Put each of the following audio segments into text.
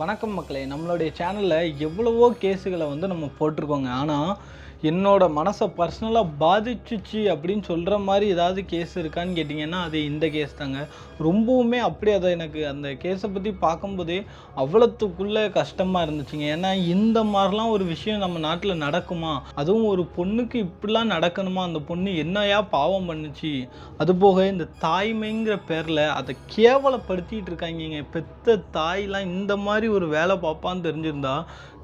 வணக்கம் மக்களே. நம்மளுடைய சேனலில் எவ்வளவோ கேஸுகளை நம்ம போட்டிருக்கோங்க. ஆனால் என்னோட மனசை பர்சனலாக பாதிச்சிச்சு அப்படின்னு சொல்கிற மாதிரி ஏதாவது கேஸ் இருக்கான்னு கேட்டிங்கன்னா அது இந்த கேஸ் தாங்க. ரொம்பவுமே அப்படி அதை எனக்கு அந்த கேஸை பற்றி பார்க்கும்போதே அவ்வளோத்துக்குள்ளே கஷ்டமாக இருந்துச்சுங்க. ஏன்னா இந்த மாதிரிலாம் ஒரு விஷயம் நம்ம நாட்டில் நடக்குமா, அதுவும் ஒரு பொண்ணுக்கு இப்படிலாம் நடக்கணுமா, அந்த பொண்ணு என்னையா பாவம் பண்ணுச்சு, அதுபோக இந்த தாய்மைங்கிற பேரில் அதை கேவலப்படுத்திட்டு இருக்காங்க. பெத்த தாயெலாம் இந்த மாதிரி ஒரு வேலை பார்ப்பான்னு தெரிஞ்சிருந்தா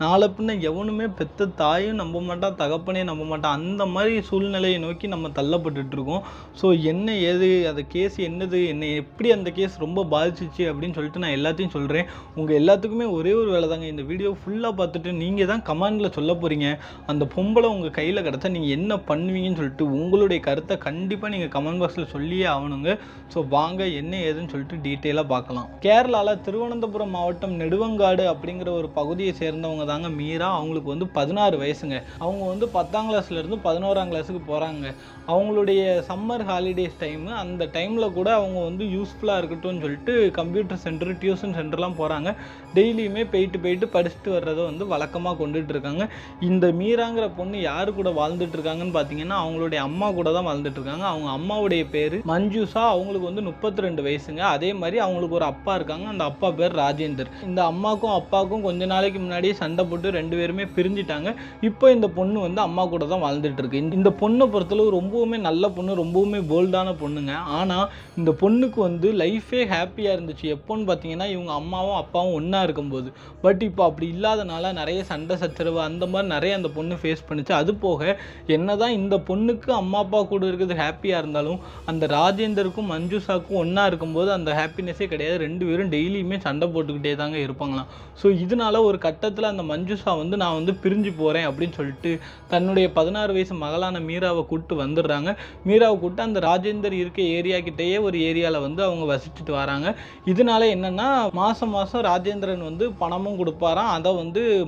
நாளை பின்ன எவனுமே பெத்த தாயும் நம்ப மாட்டான், தகப்பனே நம்ப மாட்டான். அந்த மாதிரி சூழ்நிலையை நோக்கி நம்ம தள்ளப்பட்டுட்டு இருக்கோம். ஸோ என்ன ஏது அந்த கேஸ் என்னது, என்னை எப்படி அந்த கேஸ் ரொம்ப பாதிச்சிச்சு அப்படின்னு சொல்லிட்டு நான் எல்லாத்தையும் சொல்கிறேன். உங்கள் எல்லாத்துக்குமே ஒரே ஒரு வேலை தாங்க. இந்த வீடியோ ஃபுல்லாக பார்த்துட்டு நீங்கள் தான் கமெண்டில் சொல்ல போகிறீங்க அந்த பொம்பளை உங்கள் கையில் கிடச்சா நீங்கள் என்ன பண்ணுவீங்கன்னு சொல்லிட்டு உங்களுடைய கருத்தை கண்டிப்பாக நீங்கள் கமெண்ட் பாக்ஸில் சொல்லியே ஆகணுங்க. ஸோ வாங்க என்ன ஏதுன்னு சொல்லிட்டு டீட்டெயிலாக பார்க்கலாம். கேரளாவில் திருவனந்தபுரம் மாவட்டம் நெடுவங்காடு அப்படிங்கிற ஒரு பகுதியை சேர்ந்தவங்க தாங்க மீரா. அவங்களுக்கு 16 வயசுங்க. அவங்க 10ஆம் கிளாஸ்லேருந்து 11ஆம் கிளாஸுக்கு போகிறாங்க. அவங்களுடைய சம்மர் ஹாலிடேஸ் டைமு. அந்த டைமில் கூட அவங்க யூஸ்ஃபுல்லாக இருக்கட்டும்னு சொல்லிட்டு கம்ப்யூட்டர் சென்டர், டியூஷன் சென்டர்லாம் போகிறாங்க. டெய்லியுமே போயிட்டு படிச்சுட்டு வர்றதை வழக்கமாக கொண்டுட்டு இருக்காங்க. இந்த மீராங்கிற பொண்ணு யாரு கூட வாழ்ந்துட்டு இருக்காங்கன்னு பார்த்தீங்கன்னா அவங்களுடைய அம்மா கூட தான் வாழ்ந்துட்டு இருக்காங்க. அவங்க அம்மாவுடைய பேர் மஞ்சுஷா. அவங்களுக்கு 32 வயசுங்க. அதே மாதிரி அவங்களுக்கு ஒரு அப்பா இருக்காங்க. அந்த அப்பா பேர் ராஜேந்தர். இந்த அம்மாக்கும் அப்பாவுக்கும் கொஞ்ச நாளைக்கு முன்னாடியே சண்டை போட்டு 2 பேருமே பிரிஞ்சிட்டாங்க. இப்போ இந்த பொண்ணு அம்மா கூட தான் வாழ்ந்துட்டு இருக்கு. இந்த பொண்ணை பொறுத்தளவு ரொம்பவுமே நல்ல பொண்ணு, ரொம்பவுமே போல்டான பொண்ணுங்க. ஆனால் இந்த பொண்ணுக்கு லைஃபே ஹாப்பியாக இருந்துச்சு. எப்போன்னு பார்த்தீங்கன்னா இவங்க அம்மாவும் அப்பாவும் ஒன்றா இருக்கும்போது. பட் இப்போ அப்படி இல்லாதனால நிறைய சண்டை சச்சரவு அந்த மாதிரி நிறைய அந்த பொண்ணு ஃபேஸ் பண்ணிச்சு. அது போக என்னதான் இந்த பொண்ணுக்கு அம்மா அப்பா கூட இருக்கிறது ஹாப்பியாக இருந்தாலும் அந்த ராஜேந்தருக்கும் மஞ்சுஷாக்கும் ஒன்றா இருக்கும்போது அந்த ஹாப்பினஸே கிடையாது. 2 பேரும் டெய்லியுமே சண்டை போட்டுக்கிட்டே தாங்க இருப்பாங்களாம். ஸோ இதனால ஒரு கட்டத்தில் அந்த மஞ்சுஷா நான் பிரிஞ்சு போகிறேன் அப்படின்னு சொல்லிட்டு தன்னுடைய 16 வயசு மகளான மீராவை கூப்பிட்டு வந்துடுறாங்க. மீராவை கூப்பிட்டு அந்த ராஜேந்தர் இருக்க ஏரியா கிட்டேயே ஒரு ஏரியாவில் அவங்க வசிச்சுட்டு வராங்க. இதனால என்னன்னா மாதம் ராஜேந்திரன் பணமும் கொடுப்பாராம். அதை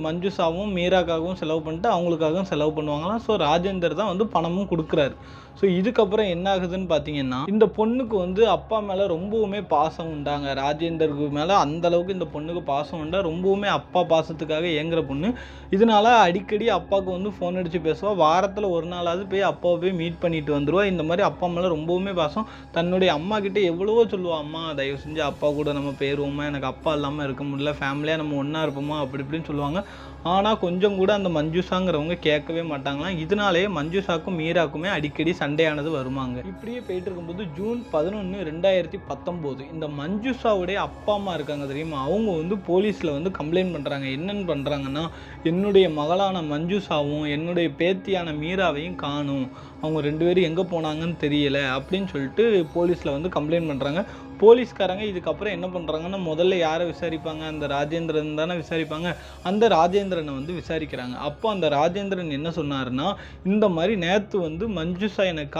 மஞ்சுஷாவும் மீராக்காகவும் செலவு பண்ணிட்டு அவங்களுக்காகவும் செலவு பண்ணுவாங்களாம். ஸோ ராஜேந்தர் தான் பணமும் கொடுக்குறாரு. ஸோ இதுக்கப்புறம் என்ன ஆகுதுன்னு பார்த்தீங்கன்னா இந்த பொண்ணுக்கு அப்பா மேலே ரொம்பவுமே பாசம் உண்டாங்க. ராஜேந்தருக்கு மேலே அந்தளவுக்கு இந்த பொண்ணுக்கு பாசம் உண்டா. ரொம்பவுமே அப்பா பாசத்துக்காக ஏங்குற பொண்ணு. இதனால அடிக்கடி அப்பாவுக்கு ஃபோன் அடித்து பேசுவா. வாரத்தில் ஒரு நாளாவது போய் அப்பாவை போய் மீட் பண்ணிட்டு வந்துடுவா. இந்த மாதிரி அப்பா மேலே ரொம்பவுமே பாசம். தன்னுடைய அம்மா கிட்டே எவ்வளவோ சொல்லுவா, அம்மா தயவு செஞ்சு அப்பா கூட நம்ம போயிடுவோமா, எனக்கு அப்பா இல்லாமல் இருக்க முடியல, ஃபேமிலியாக நம்ம ஒன்றா இருப்போமா அப்படி இப்படின்னு சொல்லுவாங்க. ஆனால் கொஞ்சம் கூட அந்த மஞ்சுஷாங்கிறவங்க கேட்கவே மாட்டாங்களாம். இதனாலேயே மஞ்சுஷாக்கும் மீராக்குமே அடிக்கடி சண்டையானது வருவாங்க. இப்படியே போயிட்டு இருக்கும்போது ஜூன் 11, 2019 இந்த மஞ்சுஷாவுடைய அப்பா அம்மா இருக்காங்க தெரியுமா, அவங்க போலீஸில் கம்ப்ளைண்ட் பண்ணுறாங்க. என்னென்னு பண்ணுறாங்கன்னா என்னுடைய மகளான மஞ்சுஷாவும் என்னுடைய பேத்தியான மீராவையும் காணும், அவங்க 2 பேரும் எங்கே போனாங்கன்னு தெரியலை அப்படின்னு சொல்லிட்டு போலீஸில் கம்ப்ளைண்ட் பண்ணுறாங்க. போலீஸ்காரங்க இதுக்கப்புறம் என்ன பண்ணுறாங்கன்னா முதல்ல யாரை விசாரிப்பாங்க, அந்த ராஜேந்திரன் தானே விசாரிப்பாங்க. அந்த ராஜேந்திரனை விசாரிக்கிறாங்க. அப்போ அந்த ராஜேந்திரன் என்ன சொன்னாருன்னா, இந்த மாதிரி நேற்று மஞ்சுஷா எனக்கு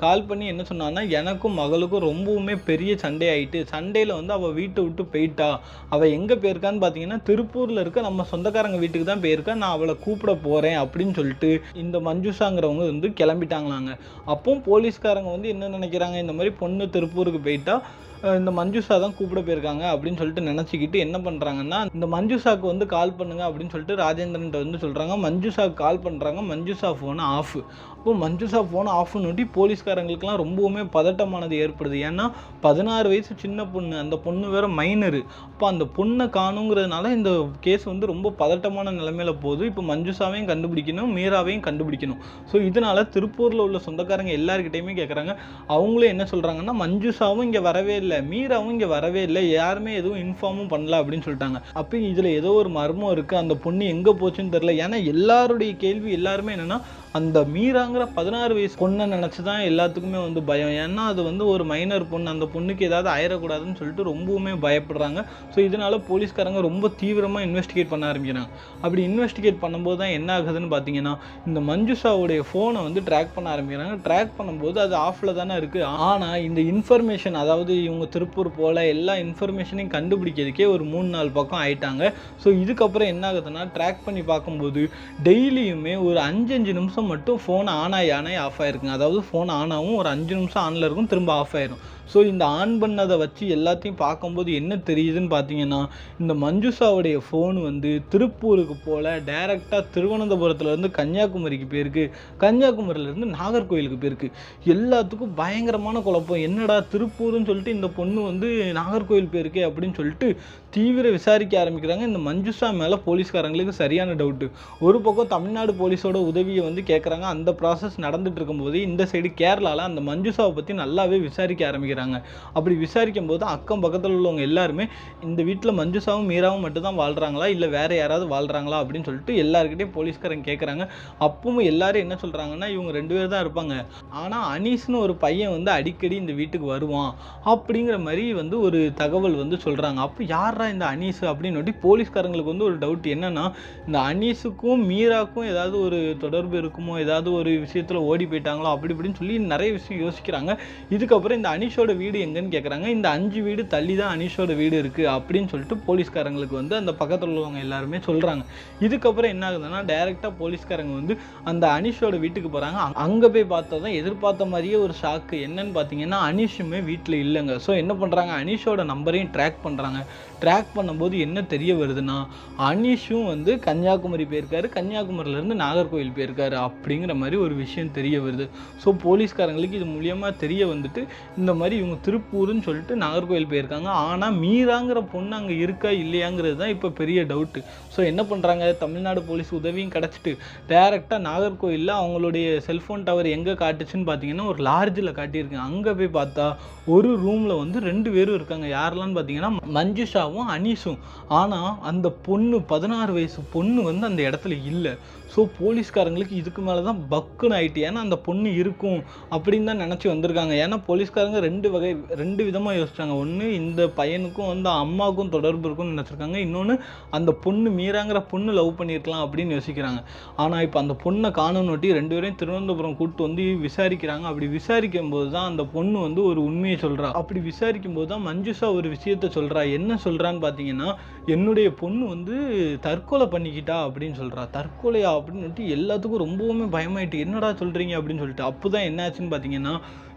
கால் பண்ணி என்ன சொன்னான்னா, எனக்கும் மகளுக்கும் ரொம்பவுமே பெரிய சண்டை ஆகிட்டு, சண்டையில் அவள் வீட்டை விட்டு போயிட்டா. அவள் எங்கே போயிருக்கான்னு பார்த்தீங்கன்னா திருப்பூரில் இருக்க நம்ம சொந்தக்காரங்க வீட்டுக்கு தான் போயிருக்கா, நான் அவளை கூப்பிட போகிறேன் அப்படின்னு சொல்லிட்டு இந்த மஞ்சுஷாங்கிறவங்க கிளம்பிட்டாங்களாங்க. அப்போ போலீஸ்காரங்க என்ன நினைக்கிறாங்க, இந்த மாதிரி பொண்ணு திருப்பூருக்கு போயிட்டா இந்த மஞ்சுஷா தான் கூப்பிட போயிருக்காங்க அப்படின்னு சொல்லிட்டு நினச்சிக்கிட்டு என்ன பண்ணுறாங்கன்னா இந்த மஞ்சுஷாவுக்கு கால் பண்ணுங்க அப்படின்னு சொல்லிட்டு ராஜேந்திரன்ட்ட சொல்கிறாங்க. மஞ்சுஷாவுக்கு கால் பண்ணுறாங்க. மஞ்சுஷா ஃபோனை ஆஃப். அப்போ மஞ்சுஷா ஃபோனை ஆஃப்னு போலீஸ்காரங்களுக்குலாம் ரொம்பவுமே பதட்டமானது ஏற்படுது. ஏன்னா 16 வயசு சின்ன பொண்ணு, அந்த பொண்ணு வேற மைனரு. அப்போ அந்த பொண்ணை காணுங்கிறதுனால இந்த கேஸ் ரொம்ப பதட்டமான நிலைமையில போகுது. இப்போ மஞ்சுஷாவையும் கண்டுபிடிக்கணும், மீராவையும் கண்டுபிடிக்கணும். ஸோ இதனால திருப்பூரில் உள்ள சொந்தக்காரங்க எல்லாருக்கிட்டையுமே கேட்குறாங்க. அவங்களும் என்ன சொல்கிறாங்கன்னா மஞ்சுஷாவும் இங்கே வரவே இல்லை, மீராவும் இங்கே வரவே இல்லை, யாருமே எதுவும் இன்ஃபார்மும் பண்ணல அப்படின்னு சொல்லிட்டாங்க. அப்போ இதில் ஏதோ ஒரு மர்மம் இருக்குது, அந்த பொண்ணு எங்கே போச்சுன்னு தெரில. ஏன்னா எல்லாருடைய கேள்வி எல்லாருமே என்னென்னா அந்த மீராங்கிற 16 வயசு பொண்ணை நினச்சி தான் எல்லாத்துக்குமே பயம். ஏன்னா அது ஒரு மைனர் பொண்ணு, அந்த பொண்ணுக்கு ஏதாவது ஆயிடக்கூடாதுன்னு சொல்லிட்டு ரொம்பவுமே பயப்படுறாங்க. ஸோ இதனால் போலீஸ்காரங்க ரொம்ப தீவிரமாக இன்வெஸ்டிகேட் பண்ண ஆரம்பிக்கிறாங்க. அப்படி இன்வெஸ்டிகேட் பண்ணும்போது தான் என்ன ஆகுதுன்னு பார்த்தீங்கன்னா இந்த மஞ்சுஷாவுடைய ஃபோனை ட்ராக் பண்ண ஆரம்பிக்கிறாங்க. ட்ராக் பண்ணும்போது அது ஆஃபில் தானே இருக்குது. ஆனால் இந்த இன்ஃபர்மேஷன், அதாவது இவங்க திருப்பூர் போல் எல்லா இன்ஃபர்மேஷனையும் கண்டுபிடிக்கிறதுக்கே ஒரு 3-4 பக்கம் ஆயிட்டாங்க. ஸோ இதுக்கப்புறம் என்ன ஆகுதுன்னா ட்ராக் பண்ணி பார்க்கும்போது டெய்லியுமே ஒரு 5 நிமிஷம் மட்டும் ஃபோன் ஆன் ஆகி ஆஃப் ஆகிருக்குங்க. அதாவது ஃபோன் ஆன் ஆகும், ஒரு 5 நிமிஷம் ஆனில் இருக்கும், திரும்ப ஆஃப் ஆயிரும். ஸோ இந்த ஆன் பண்ணதை வச்சு எல்லாத்தையும் பார்க்கும்போது என்ன தெரியுதுன்னு பார்த்தீங்கன்னா, இந்த மஞ்சுஷாவுடைய ஃபோன் வந்து திருப்பூருக்கு போல் டைரெக்டாக திருவனந்தபுரத்துலேருந்து கன்னியாகுமரிக்கு போயிருக்கு, கன்னியாகுமரியிலேருந்து நாகர்கோயிலுக்கு போயிருக்கு. எல்லாத்துக்கும் பயங்கரமான குழப்பம். என்னடா திருப்பூர்னு சொல்லிட்டு இந்த பொண்ணு வந்து நாகர்கோயில் போயிருக்கு அப்படின்னு சொல்லிட்டு தீவிர விசாரிக்க ஆரம்பிக்கிறாங்க. இந்த மஞ்சுஷா மேலே போலீஸ்காரங்களுக்கு சரியான டவுட்டு. ஒரு பக்கம் தமிழ்நாடு போலீஸோட உதவியை வந்து கேட்குறாங்க. அந்த ப்ராசஸ் நடந்துட்டு இருக்கும்போது இந்த சைடு கேரளாவில் அந்த மஞ்சுஷாவை பற்றி நல்லாவே விசாரிக்க ஆரம்பிக்கிறாங்க. அப்படி விசாரிக்கும் போது அக்கம் பக்கத்தில் உள்ளவங்க எல்லாருமே இந்த வீட்டில் மஞ்சுஷாவும் மீராவும் மட்டும் தான் வாழ்கிறாங்களா, இல்லை வேற யாராவது வாழ்கிறாங்களா அப்படின்னு சொல்லிட்டு எல்லாருக்கிட்டையும் போலீஸ்காரங்க கேட்குறாங்க. அப்பவும் எல்லாரும் என்ன சொல்கிறாங்கன்னா, இவங்க 2 பேர் தான் இருப்பாங்க, ஆனால் அனீஸ்னு ஒரு பையன் வந்து அடிக்கடி இந்த வீட்டுக்கு வருவான் அப்படிங்கிற மாதிரி வந்து ஒரு தகவல் வந்து சொல்கிறாங்க. அப்போ யாரா இந்த அனீஸ் அப்படின்னு போலீஸ்காரங்களுக்கு வந்து ஒரு டவுட். என்னன்னா, இந்த அனீஸுக்கும் மீராக்கும் ஏதாவது ஒரு தொடர்பு இருக்குமோ, ஏதாவது ஒரு விஷயத்தில் ஓடி போயிட்டாங்களோ அப்படி இப்படின்னு சொல்லி நிறைய விஷயம் யோசிக்கிறாங்க. இதுக்கப்புறம் இந்த அனீஷோட வீடு எங்கன்னு கேட்குறாங்க. இந்த 5 வீடு தள்ளி தான் அனீஷோட வீடு இருக்குது அப்படின்னு சொல்லிட்டு போலீஸ்காரங்களுக்கு வந்து அந்த பக்கத்தில் உள்ளவங்க எல்லாருமே சொல்கிறாங்க. இதுக்கப்புறம் என்ன ஆகுதுன்னா, டைரெக்டாக போலீஸ்காரங்க வந்து அந்த அனீஷோட வீட்டுக்கு போகிறாங்க. அங்கே போய் பார்த்தா தான் எதிர்பார்த்த மாதிரியே ஒரு ஷாக்கு. என்னன்னு பார்த்தீங்கன்னா, அனீஷுமே வீட்டில் இல்லைங்க. ஸோ என்ன பண்ணுறாங்க, அனீஷோட நம்பரையும் ட்ராக் பண்ணுறாங்க. ட்ராக் பண்ணும்போது என்ன தெரிய வருதுன்னா, அனீஷும் வந்து கன்னியாகுமரி போயிருக்காரு, கன்னியாகுமரியிலேருந்து நாகர்கோவில் போயிருக்காரு அப்படிங்கிற மாதிரி ஒரு விஷயம் தெரிய வருது. ஸோ போலீஸ்காரங்களுக்கு இது மூலியமாக தெரிய வந்துட்டு இந்த மாதிரி இவங்க திருப்பூர்னு சொல்லிட்டு நாகர்கோவில் போயிருக்காங்க. ஆனால் மீராங்கிற பொண்ணு அங்கே இருக்கா இல்லையாங்கிறது தான் இப்போ பெரிய டவுட்டு. ஸோ என்ன பண்ணுறாங்க, தமிழ்நாடு போலீஸ் உதவியும் கிடச்சிட்டு டைரெக்டாக நாகர்கோவிலில் அவங்களுடைய செல்ஃபோன் டவர் எங்கே காட்டுச்சுன்னு பார்த்தீங்கன்னா ஒரு லார்ஜில் காட்டியிருக்காங்க. அங்கே போய் பார்த்தா ஒரு ரூமில் வந்து 2 பேரும் இருக்காங்க. யாரெல்லாம்னு பார்த்தீங்கன்னா மஞ்சுஷாவும் அனீஷும். ஆனால் அந்த பொண்ணு 16 வயசு பொண்ணு வந்து அந்த இடத்துல இல்லை. ஸோ போலீஸ்காரங்களுக்கு இதுக்கு மேலே தான் பக்குன்னு ஆகிட்டு. ஏன்னா அந்த பொண்ணு இருக்கும் அப்படின்னு தான் நினச்சி வந்திருக்காங்க. ஏன்னா போலீஸ்காரங்க 2 விதமாக யோசிச்சாங்க. ஒன்று, இந்த பையனுக்கும் வந்து அம்மாவுக்கும் தொடர்பு இருக்குன்னு நினச்சிருக்காங்க. இன்னொன்று, அந்த பொண்ணு மீராங்கிற பொண்ணு லவ் பண்ணியிருக்கலாம் அப்படின்னு யோசிக்கிறாங்க. ஆனால் இப்போ அந்த பொண்ணை காணோன்னுட்டி 2 பேரையும் திருவனந்தபுரம் கூப்பிட்டு வந்து விசாரிக்கிறாங்க. அப்படி விசாரிக்கும் போது தான் அந்த பொண்ணு வந்து ஒரு உண்மையை சொல்கிறா. அப்படி விசாரிக்கும் போது தான் மஞ்சுஷா ஒரு விஷயத்த சொல்கிறா. என்ன சொல்கிறான்னு பார்த்தீங்கன்னா, என்னுடைய பொண்ணு வந்து தற்கொலை பண்ணிக்கிட்டா அப்படின்னு சொல்கிறா. தற்கொலையா அப்படின்னு எல்லாத்துக்கும் ரொம்பவுமே பயமாயிட்டு, என்னடா சொல்கிறீங்க அப்படின்னு சொல்லிட்டு. அப்போ தான் என்னாச்சுன்னு பார்த்தீங்கன்னா,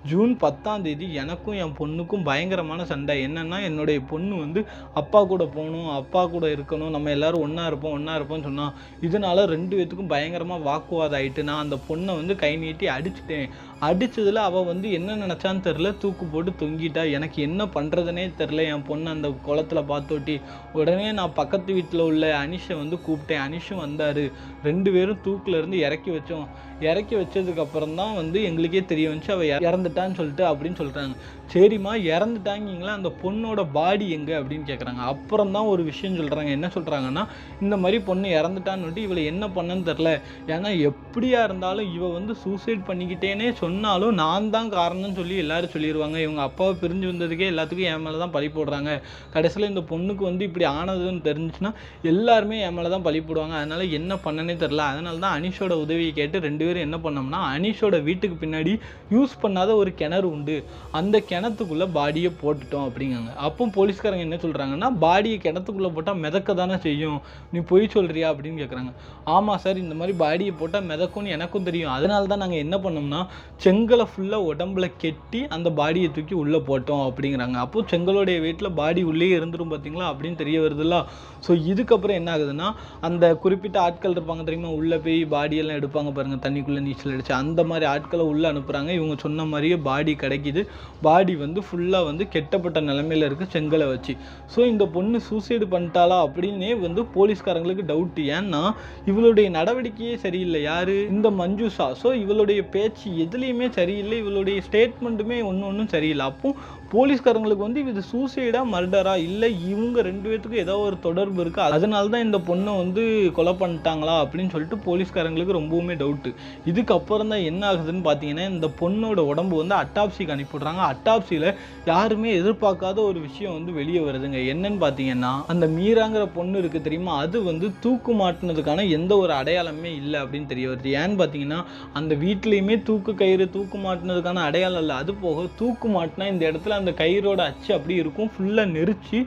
ஜூன் 10ஆம் தேதி எனக்கும் என் பொண்ணுக்கும் பயங்கரமான சண்டை. என்னென்னா, என்னுடைய பொண்ணு வந்து அப்பா கூட போகணும், அப்பா கூட இருக்கணும், நம்ம எல்லோரும் ஒன்றா இருப்போம்னு சொன்னால், இதனால் 2 பேத்துக்கும் பயங்கரமாக வாக்குவாதம் ஆகிட்டு நான் அந்த பொண்ணை வந்து கை நீட்டி அடிச்சிட்டேன். அடித்ததில் அவள் வந்து என்ன நினச்சான்னு தெரில, தூக்கு போட்டு தொங்கிட்டா. எனக்கு என்ன பண்ணுறதுனே தெரில. என் பொண்ணு அந்த குளத்தில் பார்த்தோட்டி உடனே நான் பக்கத்து வீட்டில் உள்ள அனீஷை வந்து கூப்பிட்டேன். அனீஷும் வந்தார். 2 பேரும் தூக்கில் இருந்து இறக்கி வச்சோம். இறக்கி வச்சதுக்கப்புறம் தான் வந்து எங்களுக்கே தெரிய வந்துச்சு அவள் இறந்துட்டான்னு சொல்லிட்டு அப்படின்னு சொல்கிறாங்க. சரிம்மா, இறந்துட்டாங்களா, அந்த பொண்ணோட பாடி எங்கே அப்படின்னு கேட்குறாங்க. அப்புறம் தான் ஒரு விஷயம் சொல்கிறாங்க. என்ன சொல்கிறாங்கன்னா, இந்த மாதிரி பொண்ணு இறந்துட்டான்னு இவளை என்ன பண்ணன்னு தெரில. ஏன்னா எப்படியா இருந்தாலும் இவள் வந்து சூசைட் பண்ணிக்கிட்டேனே சொன்னாலும் நான் தான் காரணம்னு சொல்லி எல்லாரும் சொல்லிடுவாங்க. இவங்க அப்பாவை பிரிஞ்சு வந்ததுக்கே எல்லாத்துக்கும் என் மேலே தான் பழி போடுறாங்க. கடைசியில் இந்த பொண்ணுக்கு வந்து இப்படி ஆனதுன்னு தெரிஞ்சுச்சுன்னா எல்லாருமே என் மேலே தான் பழி போடுவாங்க. அதனால் என்ன பண்ணனே தெரில. அதனால தான் அனீஷோட உதவியை கேட்டு 2 பேரும் என்ன பண்ணோம்னா, அனீஷோட வீட்டுக்கு பின்னாடி யூஸ் பண்ணாத ஒரு கிணறு உண்டு, அந்த கிணத்துக்குள்ளே பாடியை போட்டுட்டோம் அப்படிங்காங்க. அப்போ போலீஸ்காரங்க என்ன சொல்கிறாங்கன்னா, பாடியை கிணத்துக்குள்ளே போட்டால் மிதக்க தானே செய்யும், நீ பொய் சொல்கிறியா அப்படின்னு கேட்குறாங்க. ஆமாம் சார், இந்த மாதிரி பாடியை போட்டால் மிதக்கும்னு எனக்கும் தெரியும். அதனால தான் நாங்கள் என்ன பண்ணோம்னா, செங்கலை ஃபுல்லாக உடம்புல கெட்டி அந்த பாடியை தூக்கி உள்ளே போட்டோம் அப்படிங்கிறாங்க. அப்போது செங்கலோடைய வீட்டில் பாடி உள்ளே இருந்துரும் பார்த்தீங்களா அப்படின்னு தெரிய வருதுல்ல. ஸோ இதுக்கப்புறம் என்ன ஆகுதுன்னா, அந்த குறிப்பிட்ட ஆட்கள் இருப்பாங்க தெரியுமா, உள்ளே போய் பாடியெல்லாம் எடுப்பாங்க பாருங்கள், தண்ணிக்குள்ளே நீச்சல் அடிச்சு, அந்த மாதிரி ஆட்களை உள்ளே அனுப்புகிறாங்க. இவங்க சொன்ன மாதிரியே பாடி கிடைக்கிது. பாடி வந்து ஃபுல்லாக வந்து கெட்டப்பட்ட நிலைமையில் இருக்குது செங்கலை வச்சு. ஸோ இந்த பொண்ணு சூசைடு பண்ணிட்டாளா அப்படின்னே வந்து போலீஸ்காரங்களுக்கு டவுட்டு. ஏன்னா இவளுடைய நடவடிக்கையே சரியில்லை. யார், இந்த மஞ்சுஷா. ஸோ இவளுடைய பேச்சு எதுலேயுமே சரியில்லை, இவளுடைய ஸ்டேட்மெண்ட்டுமே ஒன்றும் சரியில்லை. அப்போ போலீஸ்காரங்களுக்கு வந்து இது சூசைடா மர்டரா, இல்லை இவங்க 2 பேத்துக்கும் ஏதோ ஒரு தொடர்பு இருக்குது, அதனால தான் இந்த பொண்ணை வந்து கொலை பண்ணிட்டாங்களா அப்படின்னு சொல்லிட்டு போலீஸ்காரங்களுக்கு ரொம்பவுமே டவுட்டு. இதுக்கப்புறம் தான் என்ன ஆகுதுன்னு பார்த்தீங்கன்னா, இந்த பொண்ணோட உடம்பு வந்து அட்டாப்சிக்கு அனுப்பிவிடுறாங்க. அட்டாப்சியில் யாருமே எதிர்பார்க்காத ஒரு விஷயம் வந்து வெளியே வருதுங்க. என்னன்னு பார்த்தீங்கன்னா, அந்த மீராங்கிற பொண்ணு இருக்குது தெரியுமா, அது வந்து தூக்கு மாட்டினதுக்கான எந்த ஒரு அடையாளமே இல்லை அப்படின்னு தெரிய வருது. ஏன்னு பார்த்தீங்கன்னா, அந்த வீட்லேயுமே தூக்கு கயிறு தூக்கு மாட்டினதுக்கான அடையாளம் இல்லை. அது போக தூக்கு மாட்டினா இந்த இடத்துல அந்த கயிறோட அச்சு அப்படி இருக்கும், ஃபுல்லாக நெரிச்சு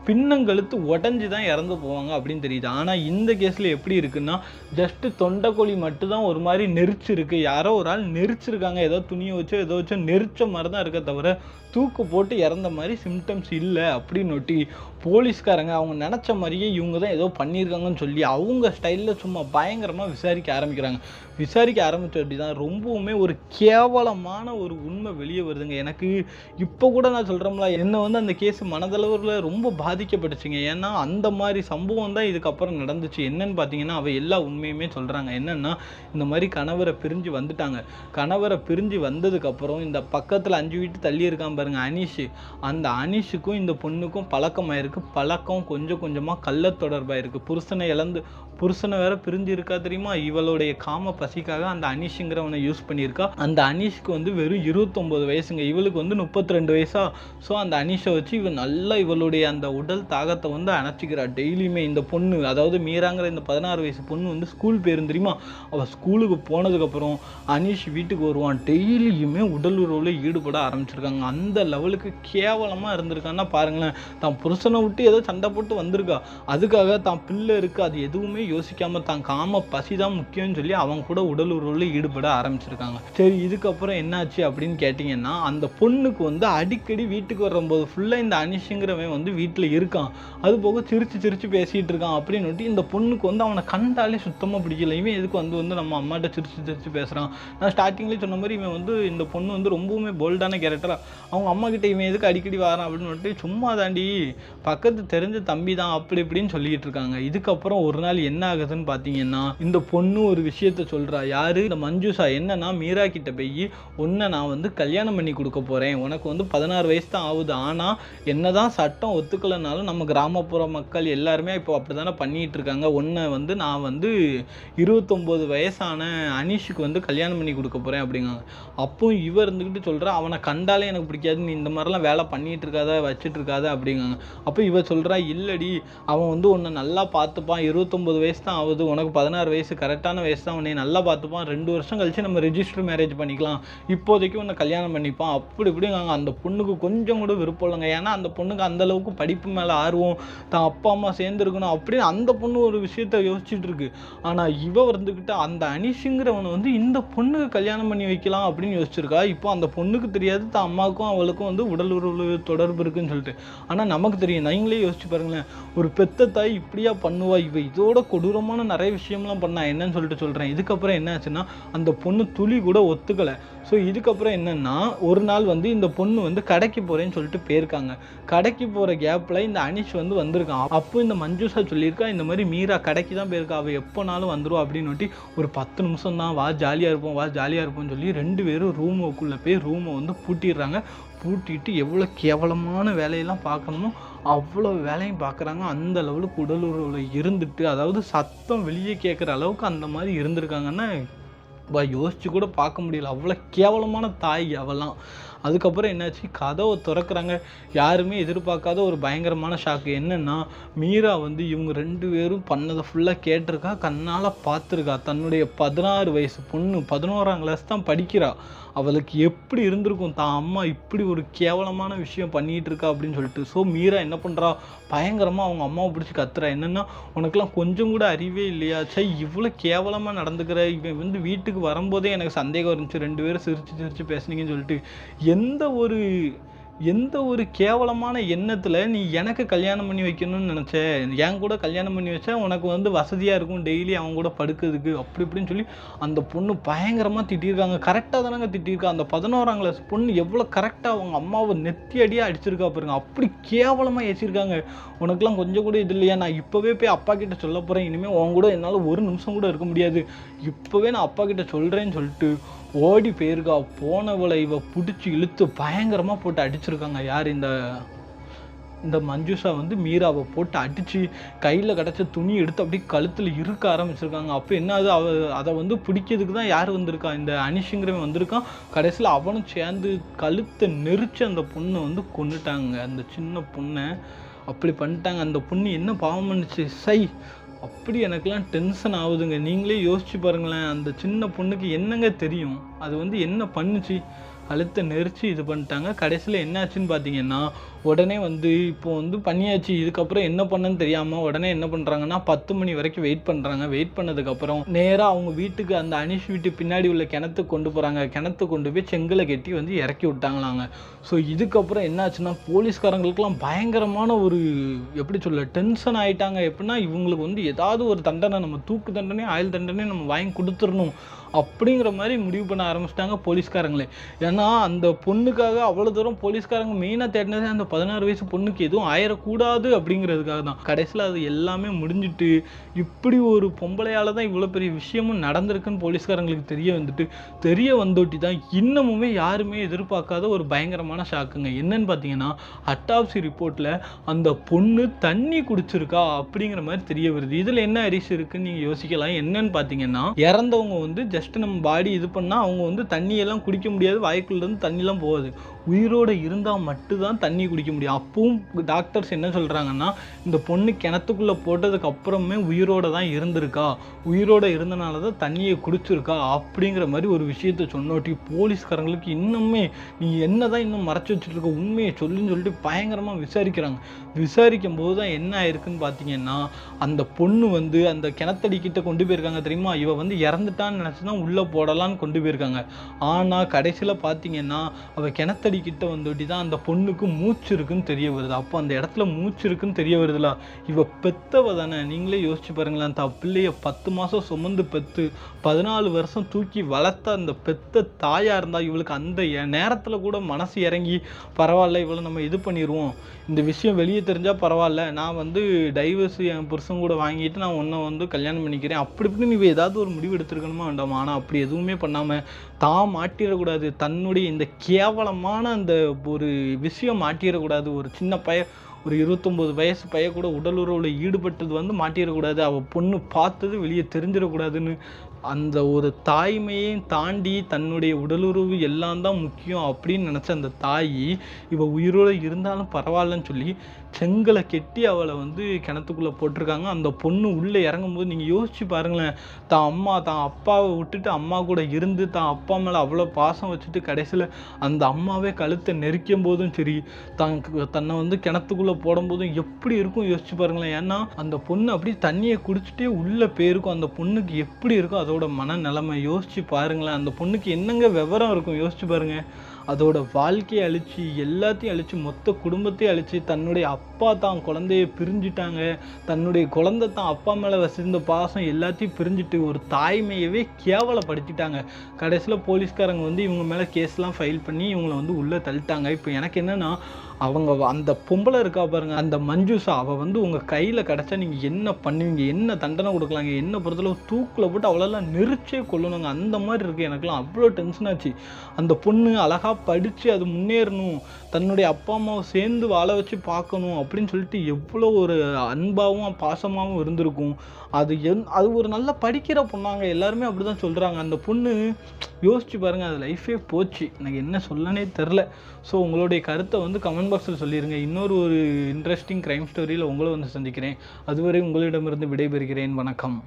பின்னங்கழுத்து உடஞ்சி தான் இறந்து போவாங்க அப்படின்னு தெரியுது. ஆனால் இந்த கேஸில் எப்படி இருக்குன்னா, ஜஸ்ட்டு தொண்டைக்குழி மட்டும்தான் ஒரு மாதிரி நெரிச்சிருக்கு. யாரோ ஒரு ஆள் நெரிச்சிருக்காங்க, ஏதோ துணியை வச்சோ ஏதோ வச்சோ நெரிச்ச மாதிரி தான் இருக்க தவிர தூக்கு போட்டு இறந்த மாதிரி சிம்டம்ஸ் இல்லை அப்படின்னு ஒட்டி போலீஸ்காரங்க அவங்க நினச்ச மாதிரியே இவங்க தான் ஏதோ பண்ணியிருக்காங்கன்னு சொல்லி அவங்க ஸ்டைலில் சும்மா பயங்கரமாக விசாரிக்க ஆரம்பிக்கிறாங்க. விசாரிக்க ஆரம்பிச்ச தான் ரொம்பவுமே ஒரு கேவலமான ஒரு உண்மை வெளியே வருதுங்க. எனக்கு இப்போ கூட நான் சொல்கிறோம்ல, என்னை வந்து அந்த கேஸ் மனதளவில் ரொம்ப பாதிக்கப்பட்டுச்சுங்க. ஏன்னா அந்த மாதிரி சம்பவம் தான் இதுக்கப்புறம் நடந்துச்சு. என்னன்னு பார்த்தீங்கன்னா, அவள் எல்லா உண்மையுமே சொல்கிறாங்க. என்னென்னா, இந்த மாதிரி கணவரை பிரிஞ்சு வந்துட்டாங்க. கணவரை பிரிஞ்சு வந்ததுக்கப்புறம் இந்த பக்கத்தில் 5 வீட்டு தள்ளி இருக்கான் பாருங்க அனீஷ், அந்த அனீஷுக்கும் இந்த பொண்ணுக்கும் பழக்கமாயிருக்கு. பழக்கம் கொஞ்சம் கொஞ்சமாக கள்ள தொடர்பாயிருக்கு. புருஷனை வேற பிரிஞ்சு இருக்கா தெரியுமா. இவளுடைய காம பசிக்காக அந்த அனீஷுங்கிறவனை யூஸ் பண்ணியிருக்கா. அந்த அனீஷுக்கு வந்து வெறும் 29 வயசுங்க, இவளுக்கு வந்து 32 வயசா. ஸோ அந்த அனீஷை வச்சு இவன் நல்லா இவளுடைய அந்த உடல் தாகத்தை வந்து அணைச்சிக்கிறா. டெய்லியுமே இந்த பொண்ணு, அதாவது மீராங்கிற இந்த 16 வயசு பொண்ணு வந்து ஸ்கூல் போயிருந்து தெரியுமா. அவள் ஸ்கூலுக்கு போனதுக்கப்புறம் அனீஷ் வீட்டுக்கு வருவான். டெய்லியுமே உடல் உறவில் ஈடுபட ஆரம்பிச்சிருக்காங்க. அந்த லெவலுக்கு கேவலமாக இருந்திருக்கான்னா பாருங்களேன். தான் புருஷனை விட்டு ஏதோ சண்டை போட்டு வந்திருக்கா, அதுக்காக தான் பிள்ளை இருக்குது அது எதுவுமே யோசிக்காமல் தான் காம பசி தான் முக்கியம்னு சொல்லி அவங்க கூட உடல் உறவில் ஈடுபட ஆரம்பிச்சிருக்காங்க. சரி, இதுக்கப்புறம் என்னாச்சு அப்படின்னு கேட்டிங்கன்னா, அந்த பொண்ணுக்கு வந்து அடிக்கடி வீட்டுக்கு வரும்போது ஃபுல்லாக இந்த அனிஷுங்கிறவன் வந்து வீட்டில் இருக்கான். அது போக சிரிச்சு பேசிகிட்டு இருக்கான் அப்படின்னு இந்த பொண்ணுக்கு வந்து அவனை கண்டாலே சுத்தமாக பிடிக்கல. இவன் எதுக்கு வந்து நம்ம அம்மாட்ட சிரிச்சு பேசுகிறான். நான் ஸ்டார்டிங்லேயே சொன்ன மாதிரி இவன் வந்து இந்த பொண்ணு வந்து ரொம்பவுமே போல்டான கேரக்டராக அவங்க அம்மா கிட்ட இவன் எதுக்கு அடிக்கடி வரான் அப்படின்னு சும்மா தாண்டி பக்கத்து தெரிஞ்ச தம்பி தான் அப்படி இப்படின்னு சொல்லிட்டு இருக்காங்க. இதுக்கப்புறம் ஒரு நாள் என்ன ஆகுதுன்னு பார்த்தீங்கன்னா, இந்த பொண்ணு ஒரு விஷயத்த சொல்கிறா. யாரு? இந்த மஞ்சுஷா. என்னன்னா, மீரா கிட்ட போய் உன்னை நான் வந்து கல்யாணம் பண்ணி கொடுக்க போகிறேன், உனக்கு வந்து 16 வயசு தான் ஆகுது, ஆனால் என்னதான் சட்டம் ஒத்துக்கலைனாலும் நம்ம கிராமப்புற மக்கள் எல்லாருமே இப்போ அப்படி தானே பண்ணிகிட்டு இருக்காங்க, உன்னை வந்து நான் வந்து 29 வயசான அனீஷுக்கு வந்து கல்யாணம் பண்ணி கொடுக்க போகிறேன் அப்படிங்காங்க. அப்போ இவர் இருந்துக்கிட்டு சொல்கிறா, அவனை கண்டாலே எனக்கு பிடிக்காது, நீ இந்த மாதிரிலாம் வேலை பண்ணிகிட்டு இருக்காத வச்சுட்டு இருக்காத அப்படிங்காங்க. அப்போ இவர் சொல்கிறா, இல்லடி அவன் வந்து உன்னை நல்லா பார்த்துப்பான், 29 வயசு தான் ஆகுது, உனக்கு 16 வயசு கரெக்டான வயசு தான், உன்னை நல்லா பார்த்துப்பான், 2 வருஷம் கழிச்சு நம்ம ரெஜிஸ்டர் மேரேஜ் பண்ணிக்கலாம், இப்போதைக்கு உன்னை கல்யாணம் பண்ணிப்பான் அப்படி இப்படிங்காங்க. அந்த பொண்ணுக்கு கொஞ்சம் கூட விருப்பம் இல்லைங்க. ஏன்னா அந்த பொண்ணுக்கு அந்தளவுக்கு படிப்பு மேலே ஆர்வம், தான் அப்பா அம்மா சேர்ந்துருக்கணும் அப்படின்னு அந்த பொண்ணு ஒரு விஷயத்த யோசிச்சுட்டு இருக்கு. ஆனால் இவ வந்துக்கிட்ட அந்த அனிஷுங்கிறவனை வந்து இந்த பொண்ணுக்கு கல்யாணம் பண்ணி வைக்கலாம் அப்படின்னு யோசிச்சிருக்கா. இப்போ அந்த பொண்ணுக்கு தெரியாது தான் அம்மாவுக்கும் அவளுக்கும் வந்து உடல் உறவு தொடர்பு இருக்குன்னு சொல்லிட்டு. ஆனால் நமக்கு தெரியும். நீங்களே யோசிச்சு பாருங்களேன், ஒரு பெத்த தாய் இப்படியா பண்ணுவா? இவ இதோட கொடூரமான நிறைய விஷயம்லாம் பண்ணா என்னன்னு சொல்லிட்டு சொல்கிறேன். இதுக்கப்புறம் என்ன ஆச்சுன்னா, அந்த பொண்ணு துளி கூட ஒத்துக்கலை. ஸோ இதுக்கப்புறம் என்னென்னா, ஒரு நாள் வந்து இந்த பொண்ணு வந்து கடைக்கு போகிறேன்னு சொல்லிட்டு போயிருக்காங்க. கடைக்கு போகிற கேப்பில் இந்த அனிஷ் வந்து வந்திருக்கான். அப்போ இந்த மஞ்சுஷா சொல்லியிருக்கா, இந்த மாதிரி மீரா கடைக்கு தான் போயிருக்கா, அவள் எப்போனாலும் வந்துடும் அப்படின்னு ஒட்டி ஒரு 10 நிமிஷம் தான், வா ஜாலியாக இருப்போம்னு சொல்லி 2 பேரும் ரூமுக்குள்ளே போய் ரூமை வந்து பூட்டிடுறாங்க. பூட்டிட்டு எவ்வளோ கேவலமான வேலையெல்லாம் பார்க்கணுமோ அவ்வளோ வேலையும் பார்க்குறாங்க. அந்த லெவலுக்கு உடலுறவில் இருந்துட்டு, அதாவது சத்தம் வெளியே கேட்குற அளவுக்கு அந்த மாதிரி இருந்திருக்காங்கன்னா யோசிச்சு கூட பார்க்க முடியல. அவ்வளோ கேவலமான தாய் அவெல்லாம். அதுக்கப்புறம் என்னாச்சு, கதவை திறக்கிறாங்க. யாருமே எதிர்பார்க்காத ஒரு பயங்கரமான ஷாக்கு. என்னென்னா, மீரா வந்து இவங்க 2 பேரும் பண்ணதை ஃபுல்லாக கேட்டிருக்கா, கண்ணால் பார்த்துருக்கா. தன்னுடைய 16 வயசு பொண்ணு 11ஆம் கிளாஸ் தான் படிக்கிறா. அவளுக்கு எப்படி இருந்திருக்கும், தான் அம்மா இப்படி ஒரு கேவலமான விஷயம் பண்ணிகிட்டு இருக்கா அப்படின்னு சொல்லிட்டு. ஸோ மீரா என்ன பண்ணுறா, பயங்கரமாக அவங்க அம்மாவை பிடிச்சி கத்துறா. என்னென்னா, உனக்குலாம் கொஞ்சம் கூட அறிவே இல்லையா, இவ்வளோ கேவலமாக நடந்துக்கிற, இவன் வந்து வீட்டுக்கு வரும்போதே எனக்கு சந்தேகம் இருந்துச்சு, 2 பேரும் சிரிச்சு பேசுனீங்கன்னு சொல்லிட்டு. எந்த ஒரு கேவலமான எண்ணத்தில் நீ எனக்கு கல்யாணம் பண்ணி வைக்கணும்னு நினச்ச, என் கூட கல்யாணம் பண்ணி வச்சா உனக்கு வந்து வசதியாக இருக்கும் டெய்லி அவங்க கூட படுக்கிறதுக்கு அப்படி இப்படின்னு சொல்லி அந்த பொண்ணு பயங்கரமாக திட்டியிருக்காங்க. கரெக்டாக தானங்க திட்டியிருக்கா. அந்த 11ஆம் கிளாஸ் பொண்ணு எவ்வளோ கரெக்டாக அவங்க அம்மாவை நெத்தி அடியாக அடிச்சிருக்கா பாருங்க. அப்படி கேவலமாக ஏற்றிருக்காங்க. உனக்குலாம் கொஞ்சம் கூட இது இல்லையா, நான் இப்போவே போய் அப்பா கிட்ட சொல்ல போகிறேன், இனிமேல் உன் கூட என்னால் ஒரு நிமிஷம் கூட இருக்க முடியாது, இப்போவே நான் அப்பா கிட்ட சொல்கிறேன்னு சொல்லிட்டு ஓடி போயிருக்கா. போனவளை இவ பிடிச்சி இழுத்து பயங்கரமாக போட்டு அடிச்சிருக்காங்க. யார்? இந்த மஞ்சுஷா வந்து மீராவை போட்டு அடித்து கையில் கிடச்ச துணி எடுத்து அப்படியே கழுத்தில் இருக்க ஆரம்பிச்சிருக்காங்க. அப்போ என்ன அது, அதை வந்து பிடிக்கிறதுக்கு தான் யார் வந்திருக்கா, இந்த அனிஷுங்கிறவன் வந்திருக்கான். கடைசியில் அவனும் சேர்ந்து கழுத்தை நெரிச்சு அந்த பொண்ணை வந்து கொண்டுட்டாங்க. அந்த சின்ன பொண்ணை அப்படி பண்ணிட்டாங்க. அந்த பொண்ணு என்ன பாவம் பண்ணுச்சு, அப்படி எனக்குலாம் டென்ஷன் ஆகுதுங்க. நீங்களே யோசிச்சு பாருங்களேன், அந்த சின்ன பொண்ணுக்கு என்னங்க தெரியும், அது வந்து என்ன பண்ணுச்சு. கழுத்தை நெரிச்சு இது பண்ணிட்டாங்க. கடைசியில் என்னாச்சுன்னு பார்த்தீங்கன்னா, உடனே வந்து இப்போ வந்து பண்ணியாச்சு. இதுக்கப்புறம் என்ன பண்ணன்னு தெரியாமல் உடனே என்ன பண்ணுறாங்கன்னா 10 மணி வரைக்கும் வெயிட் பண்ணுறாங்க. வெயிட் பண்ணதுக்கப்புறம் நேராக அவங்க வீட்டுக்கு அந்த அனீஷ் வீட்டு பின்னாடி உள்ள கிணத்துக்கு கொண்டு போகிறாங்க. கிணத்துக்கு கொண்டு போய் செங்கலை கட்டி வந்து இறக்கி விட்டாங்களாங்க. ஸோ இதுக்கப்புறம் என்னாச்சுன்னா போலீஸ்காரங்களுக்குலாம் பயங்கரமான ஒரு எப்படி சொல்ல டென்ஷன் ஆகிட்டாங்க. எப்படின்னா இவங்களுக்கு வந்து ஏதாவது ஒரு தண்டனை, நம்ம தூக்கு தண்டனை ஆயுள் தண்டனை நம்ம வாங்கி கொடுத்துடணும் அப்படிங்கிற மாதிரி முடிவு பண்ண ஆரம்பிச்சிட்டாங்க போலீஸ்காரங்களே. ஏன்னா அந்த பொண்ணுக்காக அவ்வளோ தூரம் போலீஸ்காரங்க மெயினாக தேடினதே அந்த 16 வயசு பொண்ணுக்கு எதுவும் ஆயிடக்கூடாது அப்படிங்கிறதுக்காக தான். கடைசியில் அது எல்லாமே முடிஞ்சிட்டு இப்படி ஒரு பொம்பளையால் தான் இவ்வளோ பெரிய விஷயமும் நடந்திருக்குன்னு போலீஸ்காரங்களுக்கு தெரிய வந்துட்டு தான் இன்னமுமே யாருமே எதிர்பார்க்காத ஒரு பயங்கரமான ஷாக்குங்க. என்னன்னு பார்த்தீங்கன்னா அட்டாப்சி ரிப்போர்ட்டில் அந்த பொண்ணு தண்ணி குடிச்சிருக்கா அப்படிங்கிற மாதிரி தெரிய வருது. இதில் என்ன அரிசி இருக்குன்னு நீங்கள் யோசிக்கலாம். என்னன்னு பார்த்தீங்கன்னா இறந்தவங்க வந்து ஜஸ்ட் நம்ம பாடி இது பண்ணால் அவங்க வந்து தண்ணியெல்லாம் குடிக்க முடியாது, வாய்க்குள்ளேருந்து தண்ணிலாம் போகாது. உயிரோடு இருந்தால் மட்டும்தான் தண்ணி குடிக்க முடியும். அப்பவும் டாக்டர்ஸ் என்ன சொல்கிறாங்கன்னா இந்த பொண்ணு கிணத்துக்குள்ளே போட்டதுக்கு அப்புறமே உயிரோடு தான் இருந்திருக்கா, உயிரோடு இருந்தனால தான் தண்ணியை குடிச்சிருக்கா அப்படிங்கிற மாதிரி ஒரு விஷயத்தை சொன்னோட்டி போலீஸ்காரங்களுக்கு இன்னுமே நீ என்ன தான் இன்னும் மறைச்சி வச்சுட்டு உண்மையை சொல்லுன்னு சொல்லிட்டு பயங்கரமாக விசாரிக்கிறாங்க. விசாரிக்கும் போது தான் என்ன ஆயிருக்குன்னு பார்த்தீங்கன்னா அந்த பொண்ணு வந்து அந்த கிணத்தடிக்கிட்ட கொண்டு போயிருக்காங்க தெரியுமா, இவ வந்து இறந்துட்டான்னு நினச்சி தான் உள்ளே போடலான்னு கொண்டு போயிருக்காங்க. ஆனால் கடைசியில் பார்த்தீங்கன்னா அவள் கிணத்தடி கிட்ட வந்துட்டு தான் அந்த பொண்ணுக்கு மூச்சு இருக்குன்னு தெரிய வருது. அப்போ அந்த இடத்துல மூச்சு இருக்குன்னு தெரிய வருதுல, இவ பெத்தவ தானே. நீங்களே யோசிச்சு பாருங்களேன், அந்த பிள்ளைய 10 மாதம் சுமந்து பெற்று 14 வருஷம் தூக்கி வளர்த்த அந்த பெத்த தாயாக இருந்தால் இவளுக்கு அந்த நேரத்தில் கூட மனசு இறங்கி பரவாயில்ல இவளை நம்ம இது பண்ணிடுவோம், இந்த விஷயம் வெளியே தெரிஞ்சால் பரவாயில்ல, நான் வந்து டைவர்ஸ் என் புருஷன் கூட வாங்கிட்டு நான் உன்னை வந்து கல்யாணம் பண்ணிக்கிறேன் அப்படி இப்படின்னு நீ ஏதாவது ஒரு முடிவு எடுத்துருக்கணுமா வேண்டாமா. ஆனால் அப்படி எதுவுமே பண்ணாமல் தான் மாட்டிடக்கூடாது, தன்னுடைய இந்த கேவலமான அந்த ஒரு விஷயம் மாட்டிடக்கூடாது, ஒரு சின்ன ஒரு 29 வயசு பையன் கூட உடலுறவில் ஈடுபட்டது வந்து மாட்டிடக்கூடாது, அவள் பொண்ணு பார்த்தது வெளியே தெரிஞ்சிடக்கூடாதுன்னு அந்த ஒரு தாய்மையையும் தாண்டி தன்னுடைய உடலுறவு எல்லாம் தான் முக்கியம் அப்படின்னு நினச்ச அந்த தாய் இவள் உயிரோடு இருந்தாலும் பரவாயில்லன்னு சொல்லி செங்கலை கெட்டி அவளை வந்து கிணத்துக்குள்ளே போட்டிருக்காங்க. அந்த பொண்ணு உள்ளே இறங்கும்போது நீங்கள் யோசிச்சு பாருங்களேன், தான் அப்பாவை விட்டுட்டு அம்மா கூட இருந்து தான் அப்பா மேலே அவ்வளோ பாசம் வச்சுட்டு கடைசியில் அந்த அம்மாவே கழுத்தை நெரிக்கும் போதும் சரி, தன்னை வந்து கிணத்துக்குள்ளே போடும்போதும் எப்படி இருக்கும் யோசிச்சு பாருங்களேன். ஏன்னா அந்த பொண்ணு அப்படி தண்ணியை குடிச்சிட்டே உள்ளே போயிருக்கும். அந்த பொண்ணுக்கு எப்படி இருக்கும் அதோட மனநிலைமை யோசிச்சு பாருங்களேன். அந்த பொண்ணுக்கு என்னங்க விவரம் இருக்கும் யோசிச்சு பாருங்க. அதோட வாழ்க்கையை அழிச்சு எல்லாத்தையும் அழிச்சு மொத்த குடும்பத்தையும் அழிச்சு தன்னுடைய அப்பா தான் குழந்தைய பிரிஞ்சுட்டாங்க, தன்னுடைய குழந்தை தான் அப்பா மேலே வசிருந்த பாசம் எல்லாத்தையும் பிரிஞ்சுட்டு ஒரு தாய்மையவே கேவலப்படுத்திட்டாங்க. கடைசியில் போலீஸ்காரங்க வந்து இவங்க மேலே கேஸ்லாம் ஃபைல் பண்ணி இவங்களை வந்து உள்ளே தள்ளிட்டாங்க. இப்போ எனக்கு என்னென்னா அவங்க அந்த பொம்பளை இருக்கா பாருங்க, அந்த மஞ்சுஷா, அவள் வந்து உங்கள் கையில் கிடச்சா நீங்கள் என்ன பண்ணுவீங்க, என்ன தண்டனை கொடுக்கலாங்க, என்ன பொறுத்தளவு தூக்கில் போட்டு அவளெல்லாம் நெரிச்சே கொள்ளணுங்க. அந்த மாதிரி இருக்குது. எனக்குலாம் அவ்வளோ டென்ஷன் ஆச்சு. அந்த பொண்ணு அழகாக படித்து அது முன்னேறணும், தன்னுடைய அப்பா அம்மாவை சேர்ந்து வாழ வச்சு பார்க்கணும் அப்படின்னு சொல்லிட்டு எவ்வளோ ஒரு அன்பாகவும் பாசமாகவும் இருந்திருக்கும். அது ஒரு நல்ல படிக்கிற பொண்ணாங்க, எல்லாருமே அப்படி தான் சொல்கிறாங்க. அந்த பொண்ணு யோசிச்சு பாருங்கள், அது லைஃபே போச்சு. எனக்கு என்ன சொல்லனே தெரில. ஸோ உங்களுடைய கருத்தை வந்து கமெண்ட் பாக்ஸில் சொல்லிடுங்க. இன்னொரு ஒரு இன்ட்ரெஸ்டிங் க்ரைம் ஸ்டோரியில் உங்களை வந்து சந்திக்கிறேன். அதுவரை உங்களிடமிருந்து விடைபெறுகிறேன். வணக்கம்.